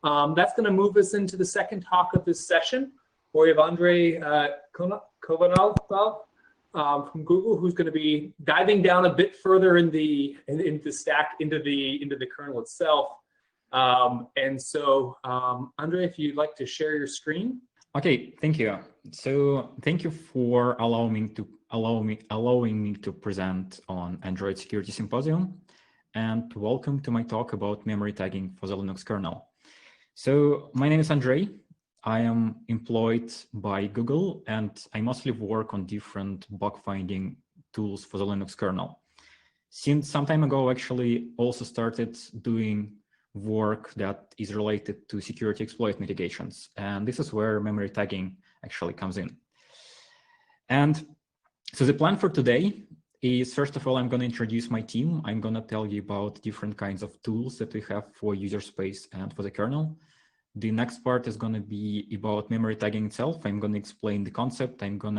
That's going to move us into the second talk of this session, where we have Andrey Konovalov from Google, who's going to be diving down a bit further in the stack into the kernel itself. Andrey, if you'd like to share your screen. Okay, thank you. So thank you for allowing me to present on Android Security Symposium, and welcome to my talk about memory tagging for the Linux kernel. So my name is Andrey. I am employed by Google, and I mostly work on different bug finding tools for the Linux kernel. Since some time ago, actually also started doing work that is related to security exploit mitigations. And this is where memory tagging actually comes in. And so the plan for today is, first of all, I'm going to introduce my team. I'm going to tell you about different kinds of tools that we have for user space and for the kernel. The next part is going to be about memory tagging itself. I'm going to explain the concept. I'm going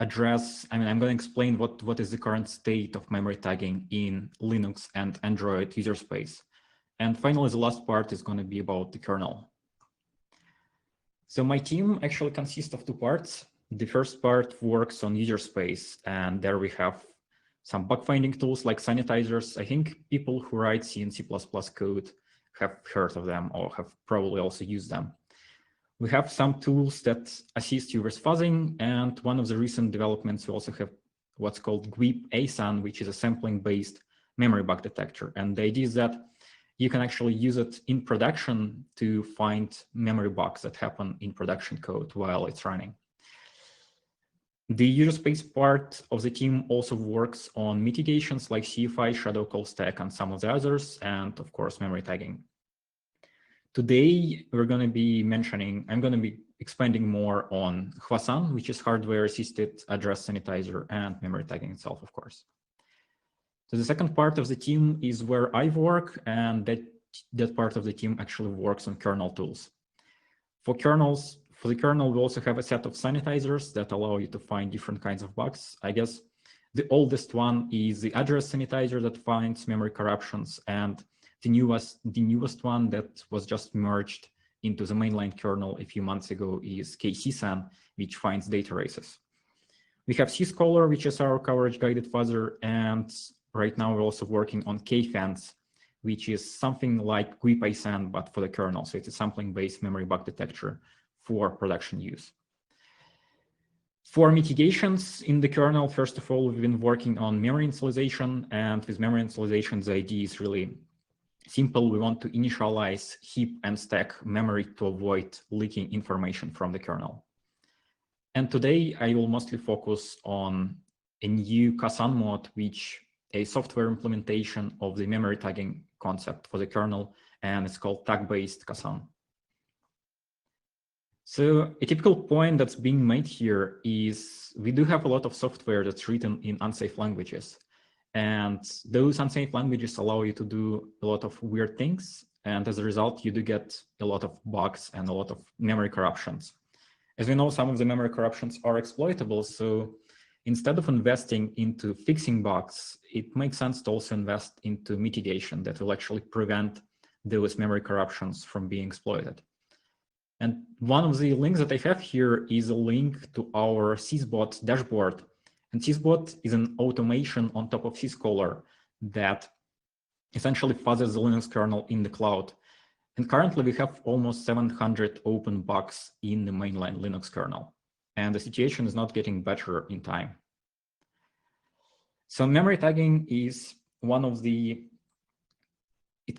to explain what is the current state of memory tagging in Linux and Android user space. And finally, the last part is going to be about the kernel. So my team actually consists of two parts. The first part works on user space, and there we have some bug finding tools like sanitizers. I think people who write C and C++ code have heard of them or have probably also used them. We have some tools that assist you with fuzzing, and one of the recent developments, we also have what's called KASAN, which is a sampling-based memory bug detector. And the idea is that you can actually use it in production to find memory bugs that happen in production code while it's running. The user space part of the team also works on mitigations like CFI, shadow call stack, and some of the others, and of course, memory tagging. Today, I'm going to be expanding more on KASAN, which is hardware-assisted address sanitizer, and memory tagging itself, of course. So the second part of the team is where I work, and that part of the team actually works on kernel tools. For the kernel, we also have a set of sanitizers that allow you to find different kinds of bugs. I guess the oldest one is the address sanitizer that finds memory corruptions, and the newest one that was just merged into the mainline kernel a few months ago is KASAN, which finds data races. We have Syscaller, which is our coverage guided fuzzer, and right now we're also working on KFans, which is something like KASAN but for the kernel. So it's a sampling-based memory bug detector for production use. For mitigations in the kernel, first of all, we've been working on memory initialization, and with memory initialization, the idea is really simple. We want to initialize heap and stack memory to avoid leaking information from the kernel. And today I will mostly focus on a new KASAN mod, which is a software implementation of the memory tagging concept for the kernel, and it's called tag-based KASAN. So a typical point that's being made here is we do have a lot of software that's written in unsafe languages. And those unsafe languages allow you to do a lot of weird things. And as a result, you do get a lot of bugs and a lot of memory corruptions. As we know, some of the memory corruptions are exploitable. So instead of investing into fixing bugs, it makes sense to also invest into mitigation that will actually prevent those memory corruptions from being exploited. And one of the links that I have here is a link to our Sysbot dashboard. And Sysbot is an automation on top of Syscaller that essentially fuzzes the Linux kernel in the cloud. And currently we have almost 700 open bugs in the mainline Linux kernel. And the situation is not getting better in time. So memory tagging is one of it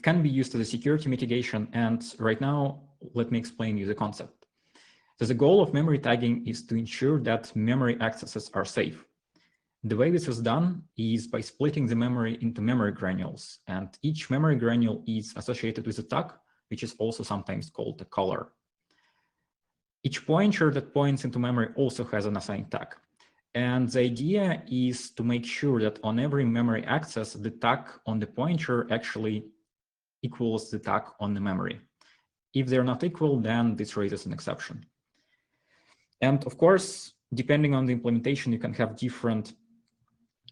can be used as a security mitigation. And right now, let me explain you the concept. So the goal of memory tagging is to ensure that memory accesses are safe. The way this is done is by splitting the memory into memory granules, and each memory granule is associated with a tag, which is also sometimes called a color. Each pointer that points into memory also has an assigned tag. And the idea is to make sure that on every memory access, the tag on the pointer actually equals the tag on the memory. If they're not equal, then this raises an exception. And of course, depending on the implementation, you can have different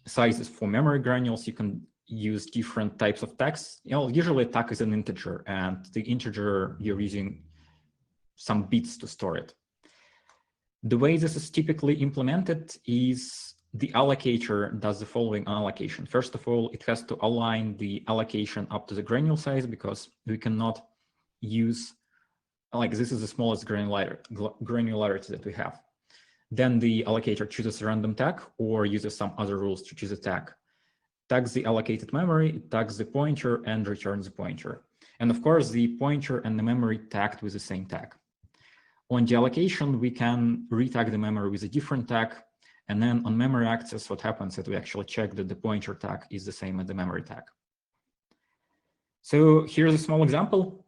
sizes for memory granules. You can use different types of tags. Usually a tag is an integer, and the integer you're using some bits to store it. The way this is typically implemented is the allocator does the following allocation. First of all, it has to align the allocation up to the granule size, because we cannot use, like, this is the smallest granularity that we have. Then the allocator chooses a random tag or uses some other rules to choose a tag. Tags the allocated memory, tags the pointer, and returns the pointer. And of course, the pointer and the memory tagged with the same tag. On the allocation, we can retag the memory with a different tag. And then on memory access, what happens is that we actually check that the pointer tag is the same as the memory tag. So here's a small example.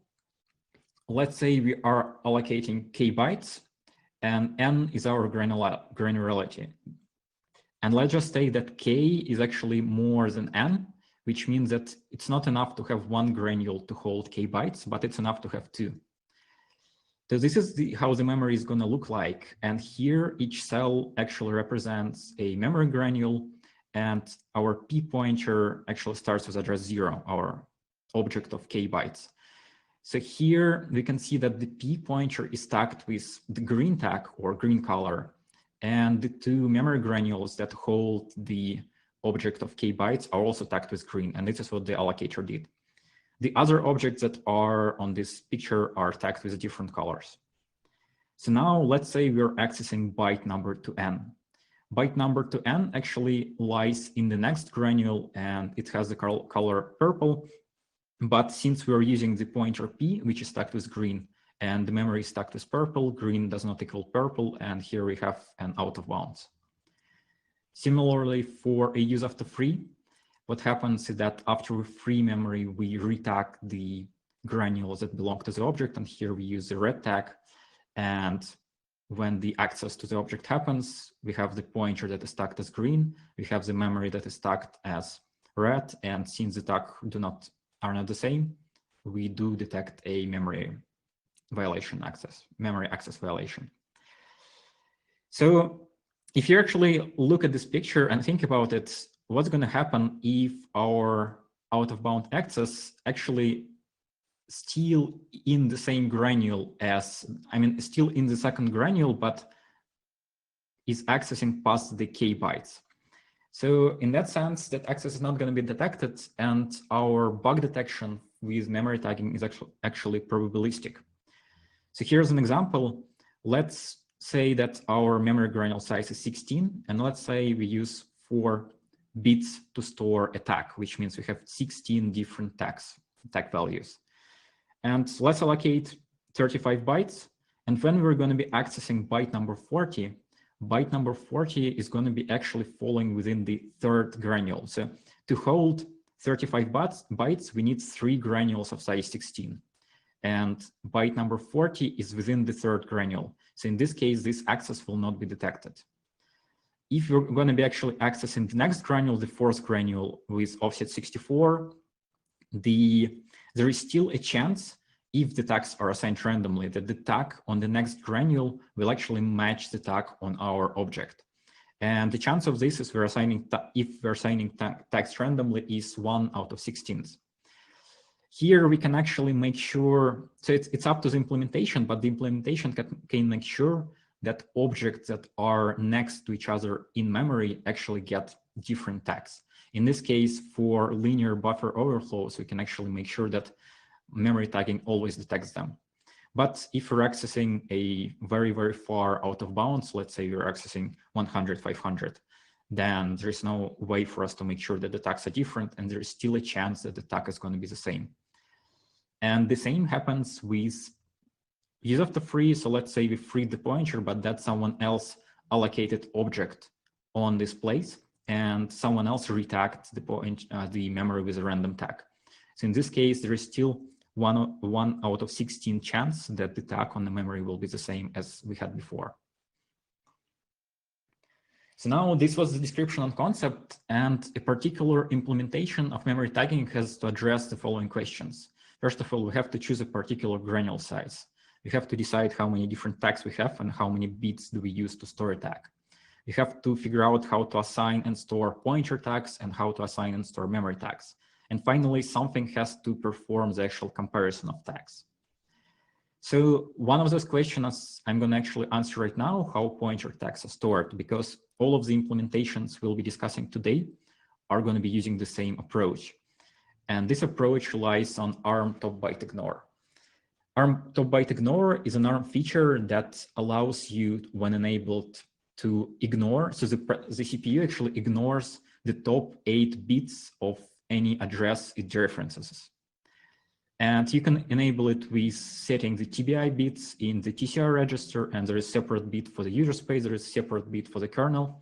Let's say we are allocating k bytes, and n is our granularity. And let's just say that k is actually more than n, which means that it's not enough to have one granule to hold k bytes, but it's enough to have two. So this is how the memory is going to look like. And here, each cell actually represents a memory granule, and our p pointer actually starts with address 0, our object of k bytes. So here we can see that the p pointer is tagged with the green tag or green color, and the two memory granules that hold the object of k bytes are also tagged with green, and this is what the allocator did. The other objects that are on this picture are tagged with different colors. So now let's say we're accessing byte number to n. Byte number to n actually lies in the next granule, and it has the color purple. But since we're using the pointer p, which is tagged with green, and the memory is tagged with purple, green does not equal purple, and here we have an out of bounds. Similarly, for a use after free, what happens is that after we free memory, we retag the granules that belong to the object, and here we use the red tag. And when the access to the object happens, we have the pointer that is tagged as green, we have the memory that is tagged as red, and since the tags are not the same, we do detect a memory access violation. So if you actually look at this picture and think about it, what's going to happen if our out-of-bound access actually still in the same granule as, still in the second granule, but is accessing past the k bytes. So in that sense, that access is not going to be detected, and our bug detection with memory tagging is actually probabilistic. So here's an example. Let's say that our memory granule size is 16, and let's say we use 4 bits to store a tag, which means we have 16 different tag values. And let's allocate 35 bytes. And when we're going to be accessing byte number 40, byte number 40 is going to be actually falling within the third granule. So to hold 35 bytes, we need 3 granules of size 16. And byte number 40 is within the third granule. So in this case, this access will not be detected. If you're going to be actually accessing the next granule, the fourth granule with offset 64, there is still a chance, if the tags are assigned randomly, that the tag on the next granule will actually match the tag on our object. And the chance of this is if we're assigning tags randomly is 1 out of 16. Here we can actually make sure, so it's up to the implementation, but the implementation can make sure that objects that are next to each other in memory actually get different tags. In this case, for linear buffer overflows, we can actually make sure that memory tagging always detects them. But if we're accessing a very, very far out of bounds, let's say we're accessing 100, 500, then there's no way for us to make sure that the tags are different, and there's still a chance that the tag is going to be the same. And the same happens with use of the free. So let's say we freed the pointer, but that's someone else allocated object on this place, and someone else retagged the memory with a random tag. So in this case, there is still 1 out of 16 chance that the tag on the memory will be the same as we had before. So now this was the description and concept, and a particular implementation of memory tagging has to address the following questions. First of all, we have to choose a particular granule size. We have to decide how many different tags we have and how many bits do we use to store a tag. You have to figure out how to assign and store pointer tags and how to assign and store memory tags. And finally, something has to perform the actual comparison of tags. So one of those questions I'm going to actually answer right now, how pointer tags are stored, because all of the implementations we'll be discussing today are going to be using the same approach. And this approach relies on ARM top-byte ignore. ARM top-byte ignore is an ARM feature that allows you, when enabled, to ignore. So the CPU actually ignores the top 8 bits of any address it dereferences. And you can enable it with setting the TBI bits in the TCR register, and there is a separate bit for the user space, there is a separate bit for the kernel.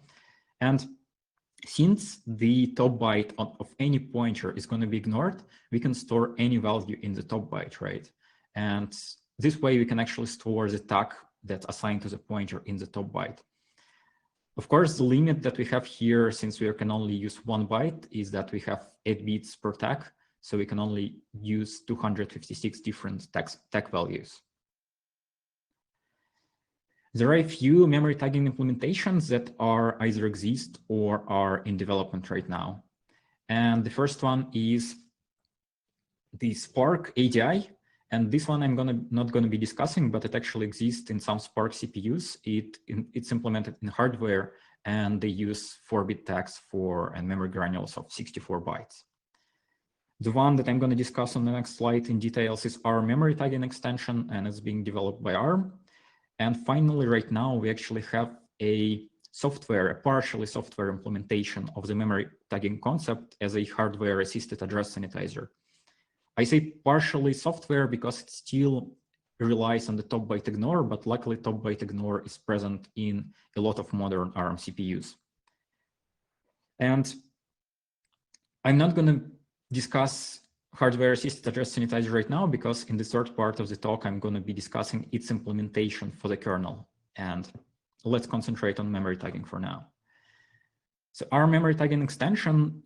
And since the top byte of any pointer is going to be ignored, we can store any value in the top byte, right? And this way we can actually store the tag that's assigned to the pointer in the top byte. Of course, the limit that we have here, since we can only use 1 byte, is that we have 8 bits per tag. So we can only use 256 different tag values. There are a few memory tagging implementations that are either exist or are in development right now. And the first one is the Spark ADI. And this one I'm not going to be discussing, but it actually exists in some Spark CPUs. It's implemented in hardware, and they use 4-bit tags and memory granules of 64 bytes. The one that I'm going to discuss on the next slide in details is ARM memory tagging extension, and it's being developed by ARM. And finally, right now, we actually have a partially software implementation of the memory tagging concept as a hardware-assisted address sanitizer. I say partially software because it still relies on the top byte ignore, but luckily top byte ignore is present in a lot of modern ARM CPUs. And I'm not going to discuss hardware-assisted address sanitizer right now, because in the third part of the talk, I'm going to be discussing its implementation for the kernel. And let's concentrate on memory tagging for now. So our memory tagging extension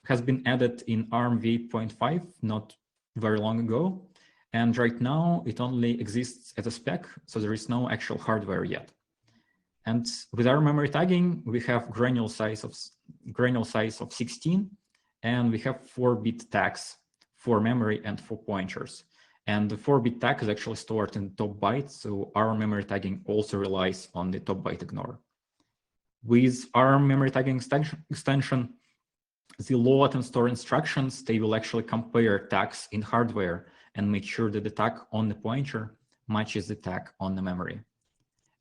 has been added in ARM v8.5 not very long ago. And right now, it only exists as a spec, so there is no actual hardware yet. And with our memory tagging, we have granule size of 16. And we have 4-bit tags for memory and for pointers. And the 4-bit tag is actually stored in the top byte, so our memory tagging also relies on the top byte ignore. With our memory tagging extension, the load and store instructions, they will actually compare tags in hardware and make sure that the tag on the pointer matches the tag on the memory.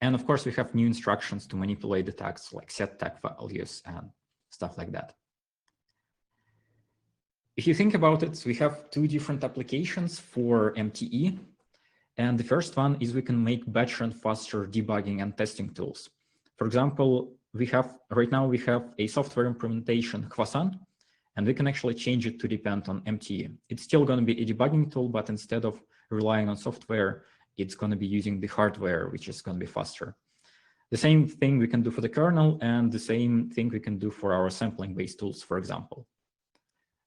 And of course, we have new instructions to manipulate the tags, like set tag values and stuff like that. If you think about it, we have 2 different applications for MTE. And the first one is we can make better and faster debugging and testing tools. For example, right now we have a software implementation, KASAN, and we can actually change it to depend on MTE. It's still going to be a debugging tool, but instead of relying on software, it's going to be using the hardware, which is going to be faster. The same thing we can do for the kernel, and the same thing we can do for our sampling-based tools, for example.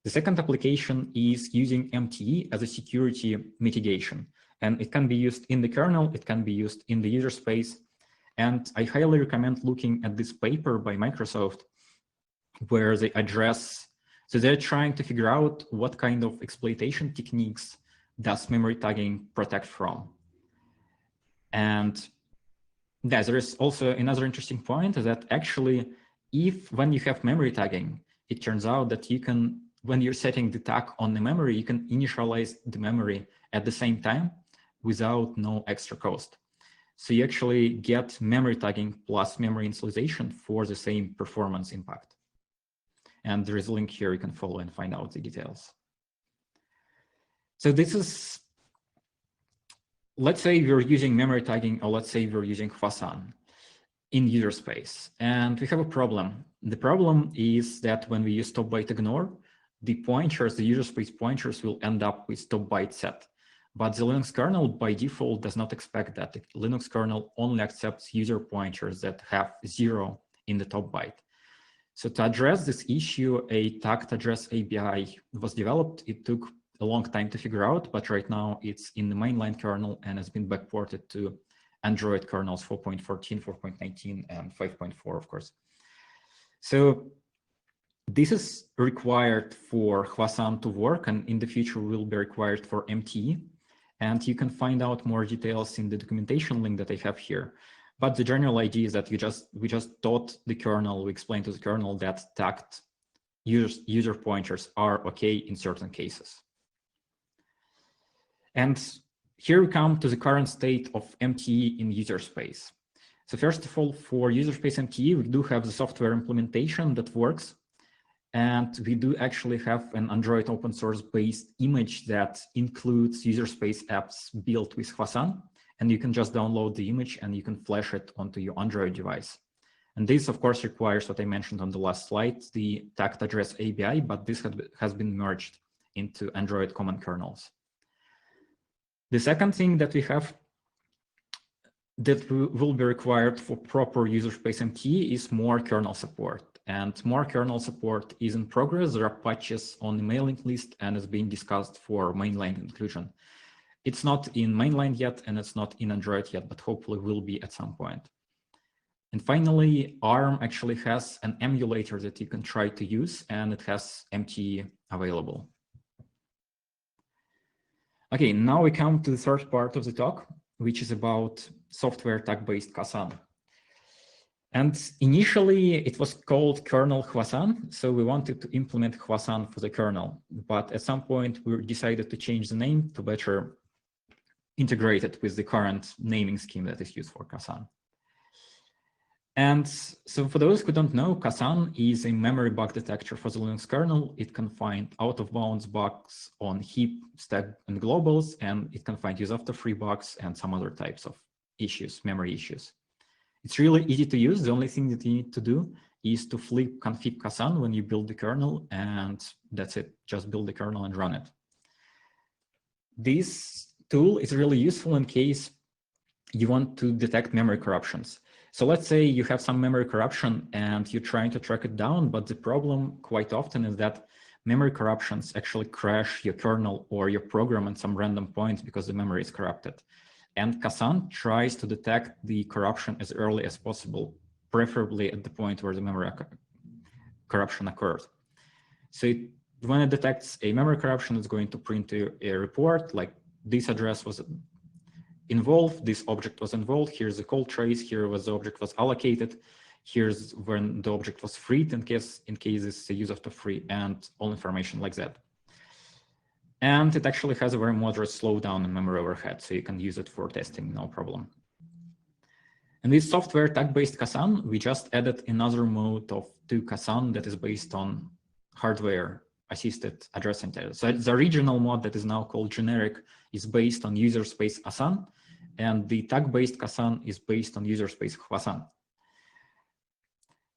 The second application is using MTE as a security mitigation, and it can be used in the kernel, it can be used in the user space. And I highly recommend looking at this paper by Microsoft, where they address, so they're trying to figure out what kind of exploitation techniques does memory tagging protect from. And yeah, there is also another interesting point that actually, when you have memory tagging, it turns out that you can, when you're setting the tag on the memory, you can initialize the memory at the same time without no extra cost. So you actually get memory tagging plus memory initialization for the same performance impact. And there is a link here you can follow and find out the details. So this is, let's say we're using memory tagging, or let's say we're using KASAN in user space, and we have a problem. The problem is that when we use top byte ignore, the pointers, the user space pointers will end up with top byte set. But the Linux kernel by default does not expect that. The Linux kernel only accepts user pointers that have 0 in the top byte. So to address this issue, a tagged address API was developed. It took a long time to figure out, but right now it's in the mainline kernel and has been backported to Android kernels 4.14, 4.19, and 5.4, of course. So this is required for KASAN to work, and in the future will be required for MTE. And you can find out more details in the documentation link that I have here. But the general idea is that we just taught the kernel, we explained to the kernel that tagged user pointers are okay in certain cases. And here we come to the current state of MTE in user space. So first of all, for user space MTE, we do have the software implementation that works. And we do actually have an Android open source based image that includes user space apps built with KASAN. And you can just download the image and you can flash it onto your Android device. And this, of course, requires what I mentioned on the last slide, the tagged address API, but this has been merged into Android common kernels. The second thing that we have that will be required for proper user space MTE is more kernel support. And more kernel support is in progress. There are patches on the mailing list and is being discussed for mainline inclusion. It's not in mainline yet, and it's not in Android yet, but hopefully will be at some point. And finally, ARM actually has an emulator that you can try to use, and it has MTE available. Okay, now we come to the third part of the talk, which is about software tag-based KASAN. And initially, it was called kernel KASAN, so we wanted to implement KASAN for the kernel. But at some point, we decided to change the name to better integrate it with the current naming scheme that is used for KASAN. And so for those who don't know, KASAN is a memory bug detector for the Linux kernel. It can find out-of-bounds bugs on heap, stack, and globals, and it can find use after free bugs and some other types of issues, memory issues. It's really easy to use. The only thing that you need to do is to flip config KASAN when you build the kernel, and that's it. Just build the kernel and run it. This tool is really useful in case you want to detect memory corruptions. So let's say you have some memory corruption and you're trying to track it down, but the problem quite often is that memory corruptions actually crash your kernel or your program at some random points because the memory is corrupted. And KASAN tries to detect the corruption as early as possible, preferably at the point where the memory corruption occurred. So when it detects a memory corruption, it's going to print a report like this address was involved, this object was involved, here's the call trace, here was the object was allocated, here's when the object was freed in case it's a use after free, and all information like that. And it actually has a very moderate slowdown in memory overhead, so you can use it for testing, no problem. And this software tag-based KASAN, we just added another mode to KASAN that is based on hardware-assisted address synthesizer. So the original mode that is now called generic is based on user space ASAN, and the tag-based KASAN is based on user space KASAN.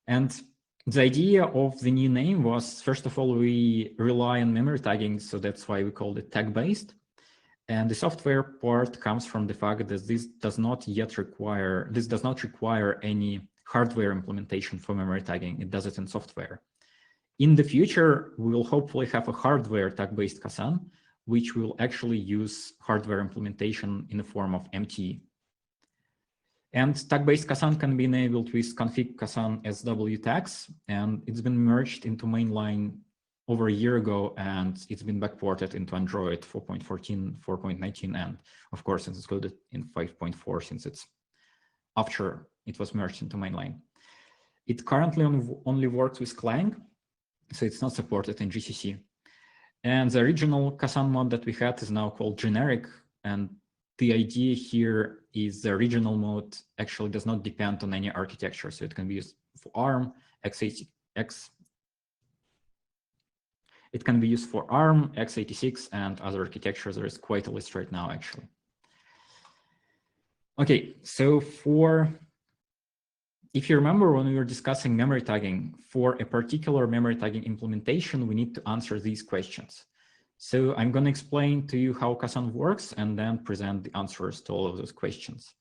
And the idea of the new name was, first of all, we rely on memory tagging, so that's why we called it tag-based. And the software part comes from the fact that this does not require any hardware implementation for memory tagging. It does it in software. In the future, we will hopefully have a hardware tag-based KASAN, which will actually use hardware implementation in the form of MTE. And tag-based KASAN can be enabled with config KASAN SW tags, and it's been merged into mainline over a year ago, and it's been backported into Android 4.14, 4.19, and of course it's included in 5.4 since it's after it was merged into mainline. It currently only works with Clang, so it's not supported in GCC. And the original KASAN mod that we had is now called generic, and the idea here is the original mode actually does not depend on any architecture, so it can be used for ARM, it can be used for ARM, x86, and other architectures. There is quite a list right now, actually. Okay, so if you remember when we were discussing memory tagging, for a particular memory tagging implementation, we need to answer these questions. So I'm going to explain to you how KASAN works and then present the answers to all of those questions.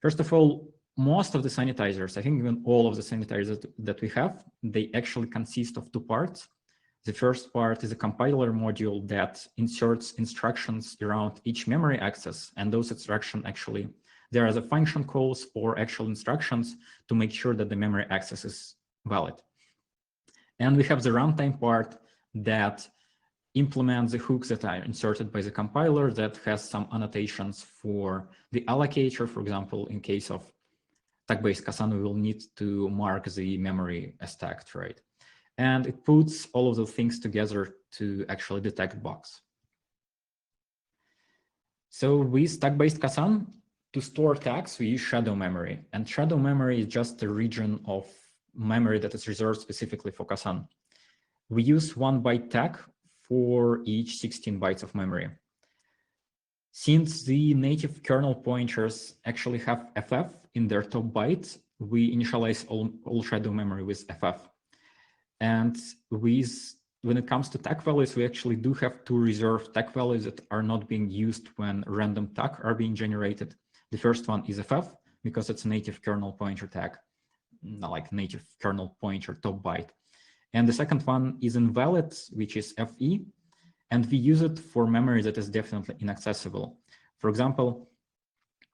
First of all, most of the sanitizers, I think even all of the sanitizers that we have, they actually consist of two parts. The first part is a compiler module that inserts instructions around each memory access, and those instructions actually there are the function calls or actual instructions to make sure that the memory access is valid. And we have the runtime part that implements the hooks that are inserted by the compiler that has some annotations for the allocator. For example, in case of tag-based KASAN, we will need to mark the memory as tagged, right? And it puts all of the things together to actually detect bugs. So with tag-based KASAN, to store tags, we use shadow memory. And shadow memory is just a region of memory that is reserved specifically for KASAN. We use 1 byte tag for each 16 bytes of memory. Since the native kernel pointers actually have FF in their top bytes, we initialize all shadow memory with FF. And when it comes to tag values, we actually do have 2 reserved tag values that are not being used when random tags are being generated. The first one is FF, because it's a native kernel pointer tag, like native kernel pointer top byte. And the second one is invalid, which is FE, and we use it for memory that is definitely inaccessible. For example,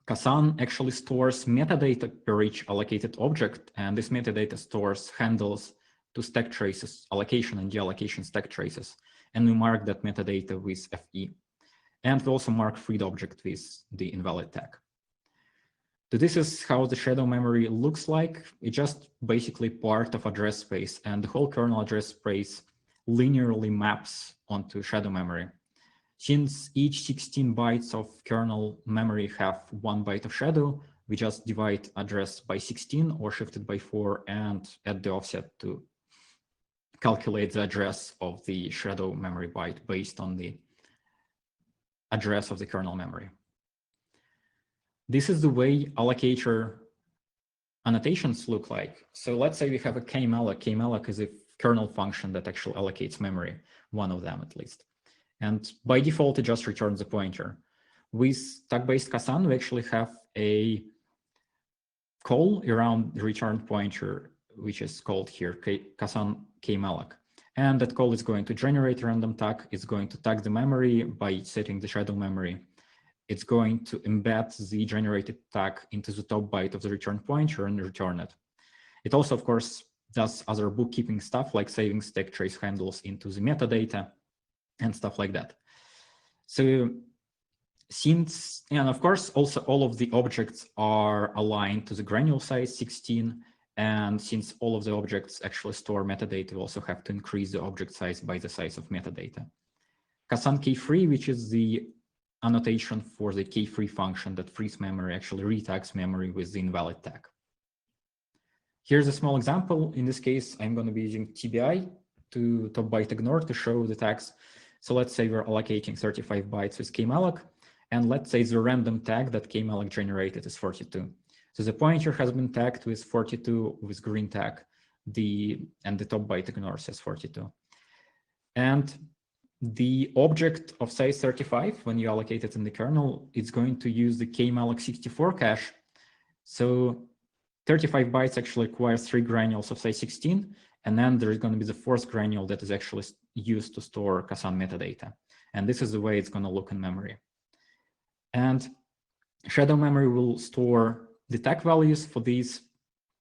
KASAN actually stores metadata per each allocated object, and this metadata stores handles to stack traces, allocation and deallocation stack traces, and we mark that metadata with FE. And we also mark freed object with the invalid tag. So this is how the shadow memory looks like. It's just basically part of address space, and the whole kernel address space linearly maps onto shadow memory. Since each 16 bytes of kernel memory have 1 byte of shadow, we just divide address by 16 or shift it by 4 and add the offset to calculate the address of the shadow memory byte based on the address of the kernel memory. This is the way allocator annotations look like. So let's say we have a kmalloc. Kmalloc is a kernel function that actually allocates memory, one of them at least. And by default, it just returns a pointer. With tag-based KASAN, we actually have a call around the return pointer, which is called here KASAN kmalloc. And that call is going to generate a random tag. It's going to tag the memory by setting the shadow memory. It's going to embed the generated tag into the top byte of the return pointer and return it. It also, of course, does other bookkeeping stuff like saving stack trace handles into the metadata and stuff like that. So since, and of course, also all of the objects are aligned to the granule size 16. And since all of the objects actually store metadata, we also have to increase the object size by the size of metadata. KASAN kfree, which is the annotation for the kfree function that frees memory, actually retags memory with the invalid tag. Here's a small example. In this case, I'm going to be using TBI to top byte ignore to show the tags. So let's say we're allocating 35 bytes with kmalloc, and let's say the random tag that kmalloc generated is 42. So the pointer has been tagged with 42 with green tag, and the top byte ignore says 42. And the object of size 35, when you allocate it in the kernel, it's going to use the kmalloc 64 cache. So 35 bytes actually requires 3 granules of size 16, and then there's going to be the 4th granule that is actually used to store KASAN metadata. And this is the way it's going to look in memory. And shadow memory will store the tag values for these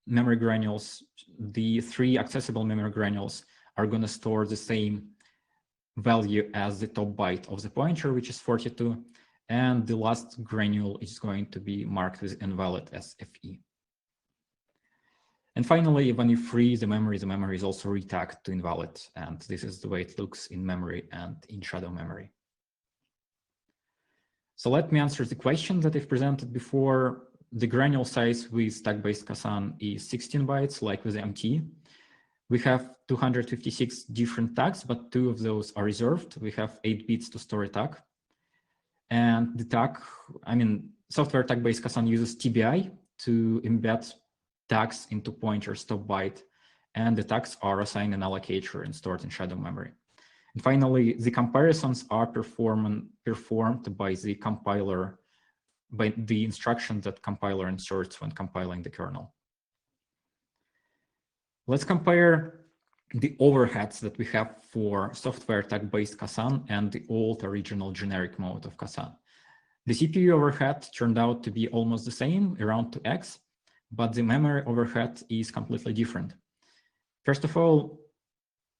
memory granules. The 3 accessible memory granules are going to store the same value as the top byte of the pointer, which is 42. And the last granule is going to be marked with invalid as FE. And finally, when you free the memory is also retagged to invalid. And this is the way it looks in memory and in shadow memory. So let me answer the question that I've presented before. The granule size with tag-based KASAN is 16 bytes, like with MT. We have 256 different tags, but 2 of those are reserved. We have 8 bits to store a tag. And the tag, software tag-based KASAN uses TBI to embed tags into pointers top byte, and the tags are assigned an allocator and stored in shadow memory. And finally, the comparisons are performed by the compiler, by the instruction that compiler inserts when compiling the kernel. Let's compare the overheads that we have for software tag-based KASAN and the old original generic mode of KASAN. The CPU overhead turned out to be almost the same, around 2x, but the memory overhead is completely different. First of all,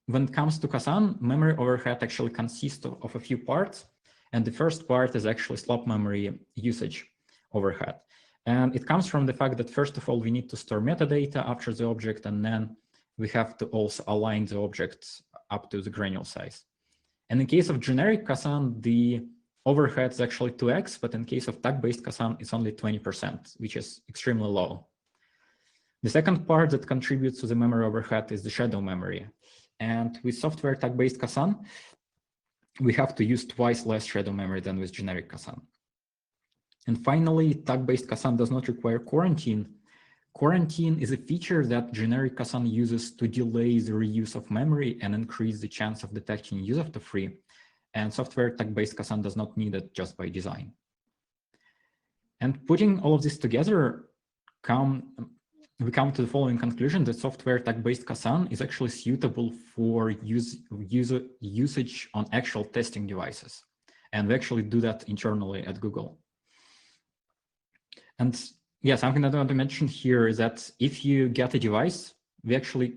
when it comes to KASAN, memory overhead actually consists of a few parts. And the first part is actually slot memory usage overhead. And it comes from the fact that, first of all, we need to store metadata after the object, and then we have to also align the objects up to the granule size. And in case of generic KASAN, the overhead is actually 2x, but in case of tag-based KASAN, it's only 20%, which is extremely low. The second part that contributes to the memory overhead is the shadow memory. And with software tag-based KASAN, we have to use twice less shadow memory than with generic KASAN. And finally, tag-based KASAN does not require quarantine. Quarantine is a feature that generic KASAN uses to delay the reuse of memory and increase the chance of detecting use of the free. And software tag-based KASAN does not need it just by design. And putting all of this together, we come to the following conclusion that software tag-based KASAN is actually suitable for usage on actual testing devices. And we actually do that internally at Google. And yeah, something that I want to mention here is that if you get a device, we actually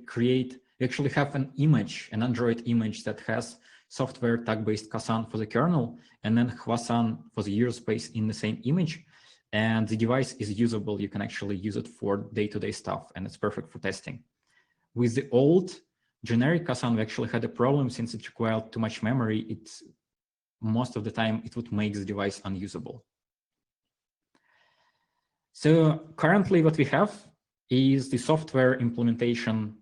have an image, an Android image that has software tag-based KASAN for the kernel, and then KASAN for the user space in the same image. And the device is usable. You can actually use it for day-to-day stuff, and it's perfect for testing. With the old generic KASAN, we actually had a problem since it required too much memory. Most of the time, it would make the device unusable. So currently what we have is the software implementation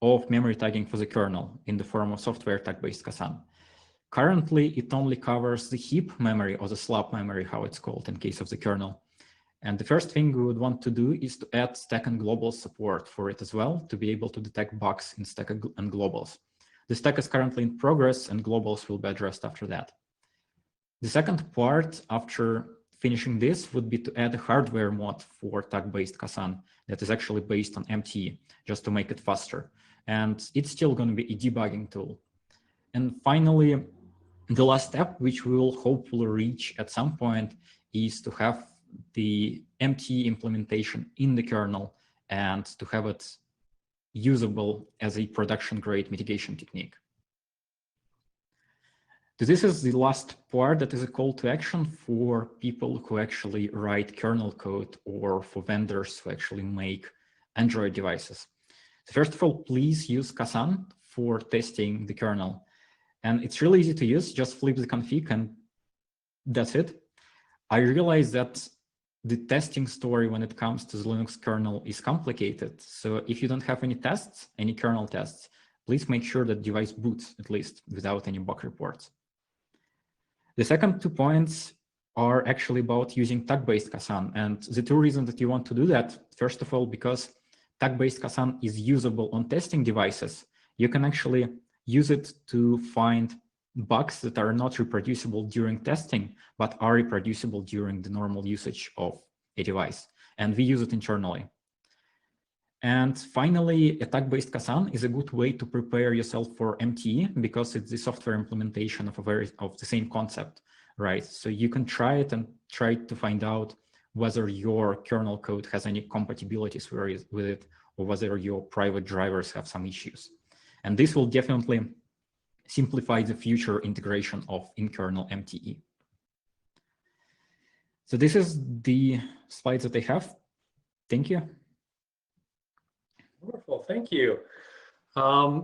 of memory tagging for the kernel in the form of software tag-based KASAN. Currently, it only covers the heap memory or the slab memory, how it's called in case of the kernel. And the first thing we would want to do is to add stack and global support for it as well, to be able to detect bugs in stack and globals. The stack is currently in progress, and globals will be addressed after that. The second part after finishing this would be to add a hardware mod for tag-based KASAN that is actually based on MTE, just to make it faster. And it's still going to be a debugging tool. And finally, the last step, which we will hopefully reach at some point, is to have the MTE implementation in the kernel and to have it usable as a production-grade mitigation technique. So this is the last part that is a call to action for people who actually write kernel code or for vendors who actually make Android devices. So first of all, please use KASAN for testing the kernel. And it's really easy to use, just flip the config and that's it. I realize that the testing story when it comes to the Linux kernel is complicated. So if you don't have any tests, any kernel tests, please make sure that device boots at least without any bug reports. The second 2 points are actually about using tag-based KASAN. And the 2 reasons that you want to do that, first of all, because tag-based KASAN is usable on testing devices. You can actually use it to find bugs that are not reproducible during testing, but are reproducible during the normal usage of a device. And we use it internally. And finally, a tag-based KASAN is a good way to prepare yourself for MTE because it's the software implementation of the same concept, right? So you can try it and try to find out whether your kernel code has any compatibilities with it or whether your private drivers have some issues. And this will definitely simplify the future integration of in-kernel MTE. So this is the slides that I have. Thank you. Wonderful, thank you.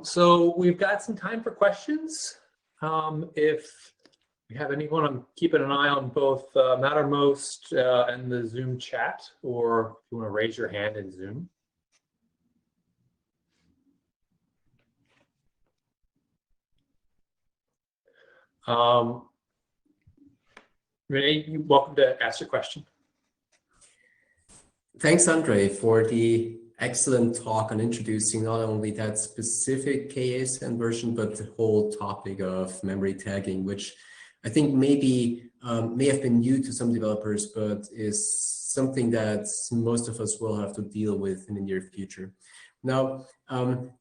So we've got some time for questions. If you have anyone, I'm keeping an eye on both Mattermost and the Zoom chat, or if you want to raise your hand in Zoom. Renee, you're welcome to ask your question. Thanks, Andrey, for the excellent talk on introducing not only that specific KASAN version, but the whole topic of memory tagging, which I think maybe may have been new to some developers, but is something that most of us will have to deal with in the near future. Now,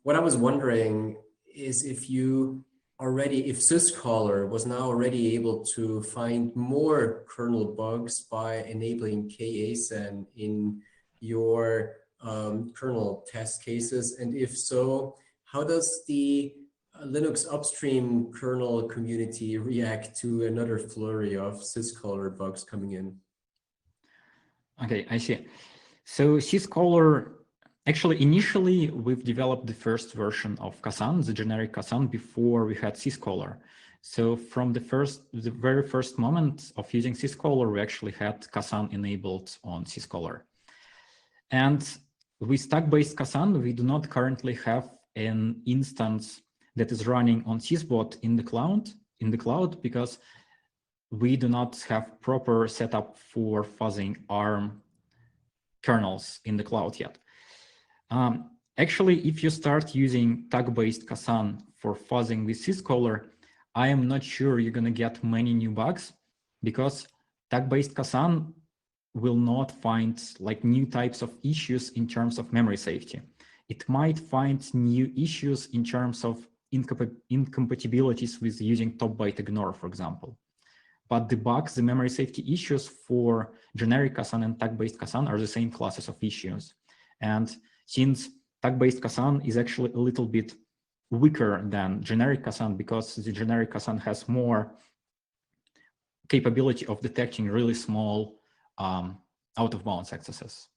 what I was wondering is if you already, if syscaller was now already able to find more kernel bugs by enabling KASAN in your kernel test cases, and if so, how does the Linux upstream kernel community react to another flurry of syscaller bugs coming in? Okay, I see. So syscaller, actually, initially, we've developed the first version of KASAN, the generic KASAN, before we had syscaller. So from the very first moment of using syscaller, we actually had KASAN enabled on syscaller. And with stack-based KASAN, we do not currently have an instance that is running on sysbot in the cloud, because we do not have proper setup for fuzzing ARM kernels in the cloud yet. Actually, if you start using tag-based KASAN for fuzzing with syscaller, I am not sure you're going to get many new bugs, because tag-based KASAN will not find like new types of issues in terms of memory safety. It might find new issues in terms of incompatibilities with using top byte ignore, for example. But the bugs, the memory safety issues for generic KASAN and tag-based KASAN are the same classes of issues. And since tag-based KASAN is actually a little bit weaker than generic KASAN, because the generic KASAN has more capability of detecting really small out-of-bounds accesses.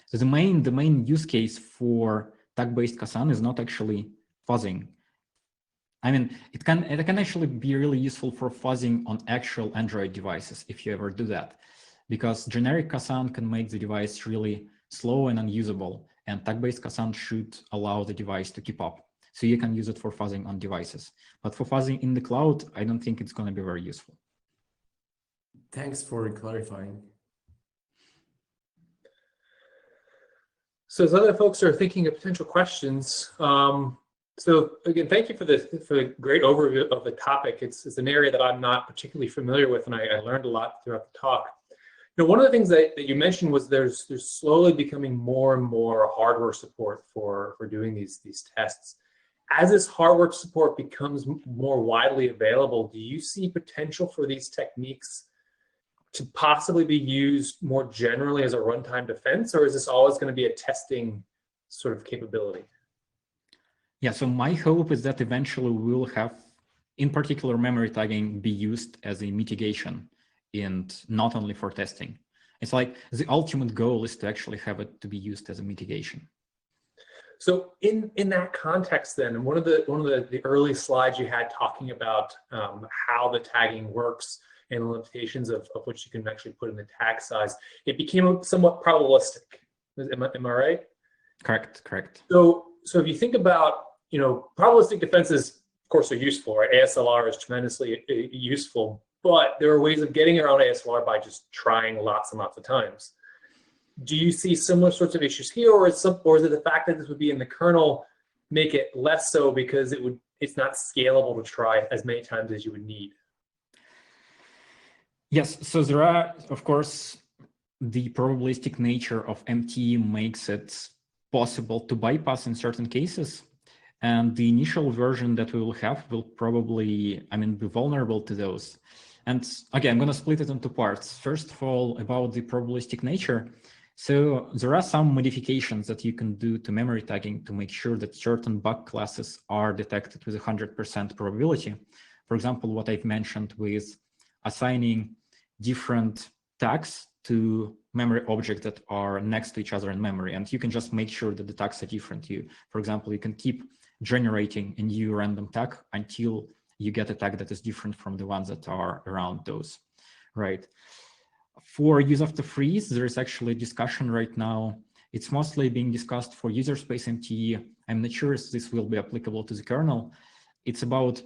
So the main use case for tag-based KASAN is not actually fuzzing. I mean, it can actually be really useful for fuzzing on actual Android devices if you ever do that, because generic KASAN can make the device really slow and unusable, and tag-based KASAN should allow the device to keep up. So you can use it for fuzzing on devices. But for fuzzing in the cloud, I don't think it's going to be very useful. Thanks for clarifying. So as other folks are thinking of potential questions, so again, thank you for the great overview of the topic. It's an area that I'm not particularly familiar with, and I learned a lot throughout the talk. You know, one of the things that you mentioned was there's slowly becoming more and more hardware support for doing these tests. As this hardware support becomes more widely available, do you see potential for these techniques to possibly be used more generally as a runtime defense, or is this always going to be a testing sort of capability? Yeah, so my hope is that eventually we will have, in particular, memory tagging be used as a mitigation and not only for testing. It's like the ultimate goal is to actually have it to be used as a mitigation. So in that context, then, one of the early slides you had talking about how the tagging works and the limitations of which you can actually put in the tag size, it became somewhat probabilistic. Am I right? Correct. So if you think about, you know, probabilistic defenses, of course, are useful, right? ASLR is tremendously useful, but there are ways of getting around ASLR by just trying lots and lots of times. Do you see similar sorts of issues here, or is it the fact that this would be in the kernel make it less so because it's not scalable to try as many times as you would need? Yes, so there are, of course, the probabilistic nature of MT makes it possible to bypass in certain cases. And the initial version that we will have will probably, be vulnerable to those. And again, I'm going to split it into parts. First of all, about the probabilistic nature. So there are some modifications that you can do to memory tagging to make sure that certain bug classes are detected with 100% probability. For example, what I've mentioned with assigning different tags to memory objects that are next to each other in memory. And you can just make sure that the tags are different. For example, you can keep generating a new random tag until you get a tag that is different from the ones that are around those, right? For use of the freeze, there is actually a discussion right now. It's mostly being discussed for user space MTE. I'm not sure if this will be applicable to the kernel. It's about,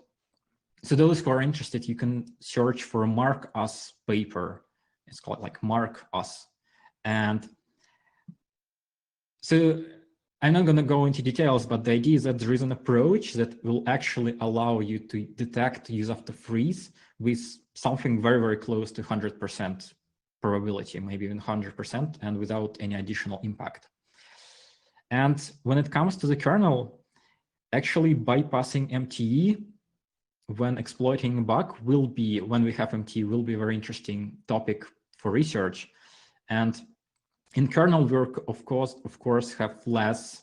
so those who are interested, you can search for a Mark Us paper. It's called like Mark Us. And so I'm not going to go into details, but the idea is that there is an approach that will actually allow you to detect use of the freeze with something very, very close to 100% probability, maybe even 100%, and without any additional impact. And when it comes to the kernel, actually bypassing MTE when exploiting a bug will be, when we have MTE, will be a very interesting topic for research. And in kernel work, of course, have less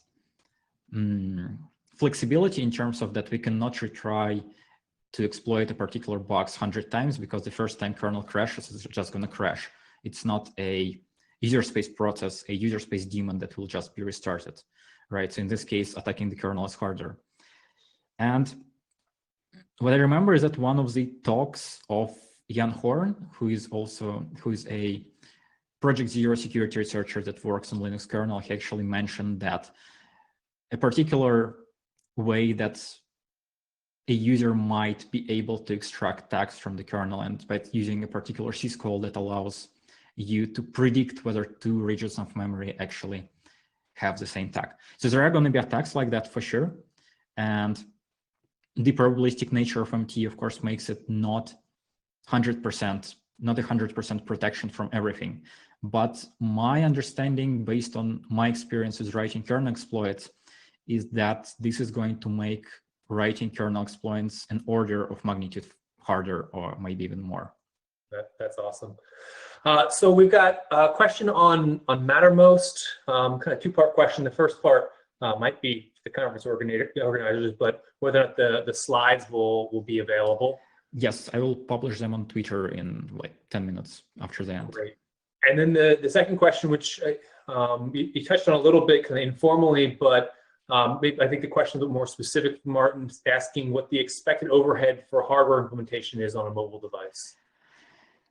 flexibility in terms of that we cannot retry to exploit a particular box 100 times, because the first time kernel crashes, it's just going to crash. It's not a user space process, a user space daemon that will just be restarted, right? So in this case, attacking the kernel is harder. And what I remember is that one of the talks of Jan Horn, who is a Project Zero security researcher that works on Linux kernel, he actually mentioned that a particular way that a user might be able to extract tags from the kernel, and by using a particular syscall that allows you to predict whether two regions of memory actually have the same tag. So there are going to be attacks like that for sure. And the probabilistic nature of MT, of course, makes it not 100%, not 100% protection from everything. But my understanding, based on my experiences writing kernel exploits, is that this is going to make writing kernel exploits an order of magnitude harder, or maybe even more. That's awesome. So we've got a question on Mattermost, kind of two-part question. The first part might be the conference organizers, but whether or not the slides will be available. Yes, I will publish them on Twitter in like 10 minutes after the end. Great. And then the second question, which you touched on a little bit kind of informally, but I think the question is a bit more specific. Martin's asking what the expected overhead for hardware implementation is on a mobile device.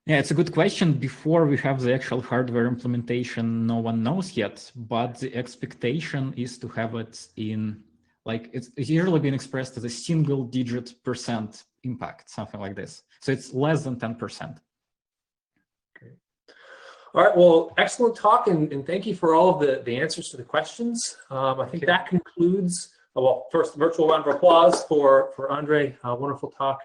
Yeah, it's a good question. Before we have the actual hardware implementation, no one knows yet, but the expectation is to have it in, like, it's usually been expressed as a single-digit % impact, something like this. So it's less than 10%. Okay. All right, well, excellent talk, and thank you for all of the answers to the questions. I think that concludes, well, first, virtual round of applause for Andrey, wonderful talk.